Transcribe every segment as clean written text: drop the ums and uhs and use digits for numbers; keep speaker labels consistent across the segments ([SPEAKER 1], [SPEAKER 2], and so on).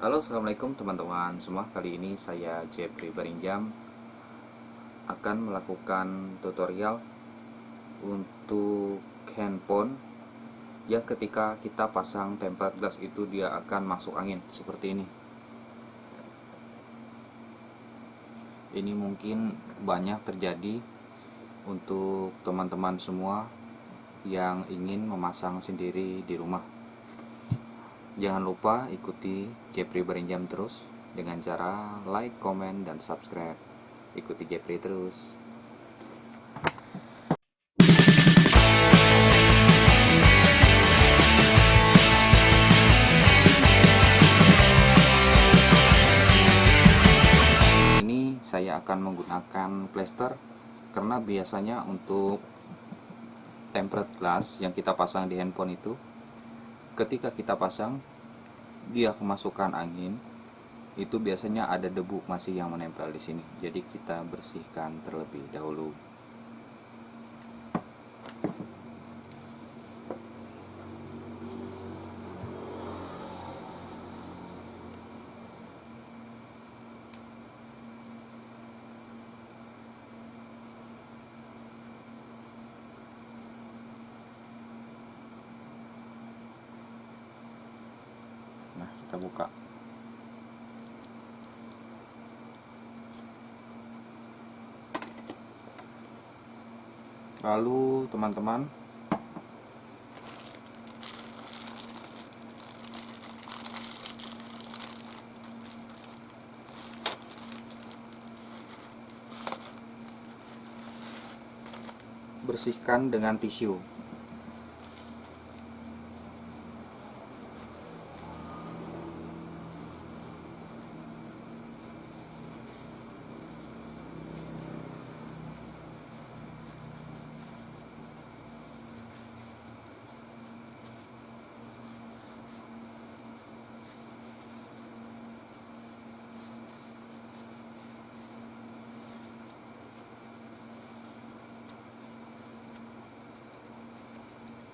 [SPEAKER 1] Halo, assalamualaikum teman-teman semua. Kali ini saya Jeffrey Barinjam akan melakukan tutorial untuk handphone yang ketika kita pasang tempered glass itu dia akan masuk angin seperti ini. Ini mungkin banyak terjadi untuk teman-teman semua yang ingin memasang sendiri di rumah. Jangan lupa ikuti Jeffrey Barinjam terus dengan cara like, comment, dan subscribe. Ikuti Jeffrey terus. Ini saya akan menggunakan plester karena biasanya untuk tempered glass yang kita pasang di handphone itu, ketika kita pasang dia kemasukan angin, itu biasanya ada debu masih yang menempel di sini. Jadi kita bersihkan terlebih dahulu. Nah, kita buka. Lalu teman-teman bersihkan dengan tisu.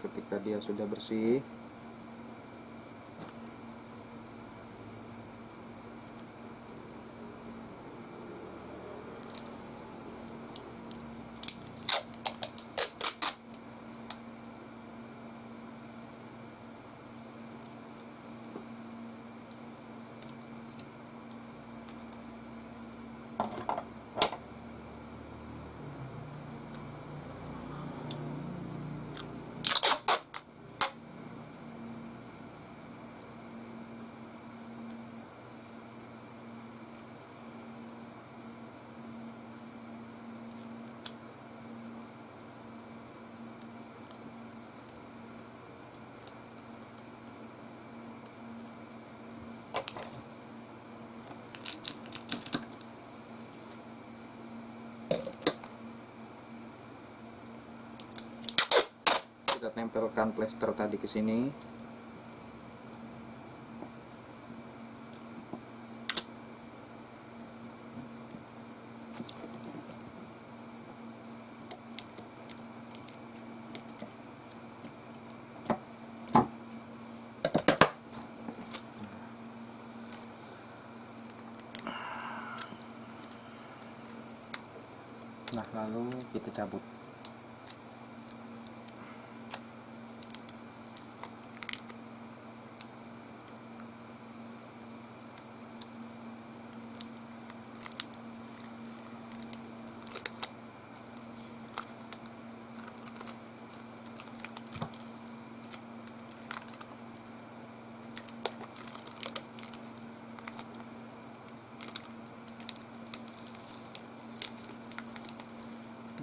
[SPEAKER 1] Ketika dia sudah bersih, kita tempelkan plester tadi ke sini. Nah, lalu kita cabut.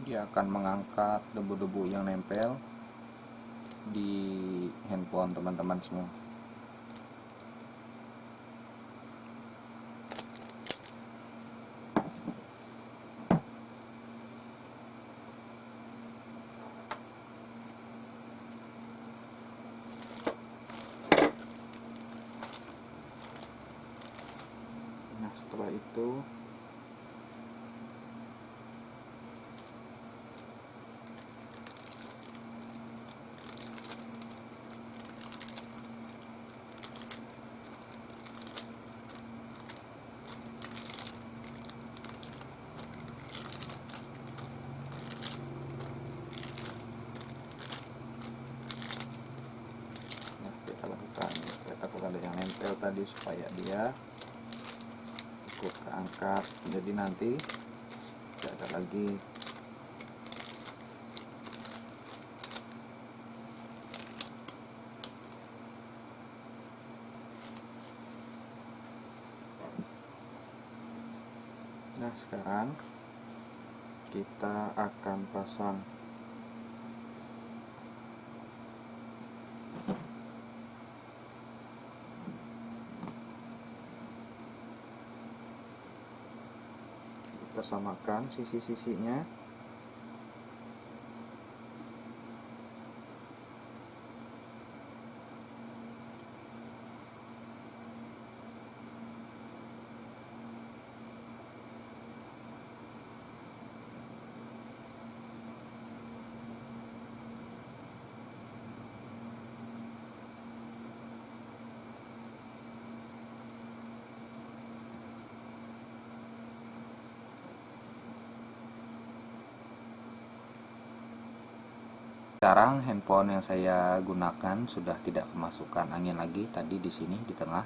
[SPEAKER 1] Dia akan mengangkat debu-debu yang nempel di handphone teman-teman semua. Nah, setelah itu tadi supaya dia ikut keangkat, jadi nanti tidak ada lagi Nah, sekarang kita akan pasang kita samakan sisi-sisinya. Sekarang handphone yang saya gunakan sudah tidak kemasukan angin lagi. Tadi di sini di tengah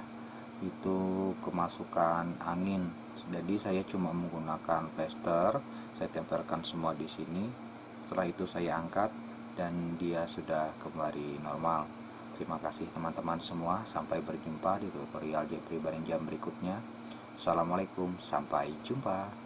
[SPEAKER 1] itu kemasukan angin. Jadi saya cuma menggunakan plester, saya tempelkan semua di sini. Setelah itu saya angkat dan dia sudah kembali normal. Terima kasih teman-teman semua. Sampai berjumpa di tutorial Jepri Barenjam berikutnya. Assalamualaikum, sampai jumpa.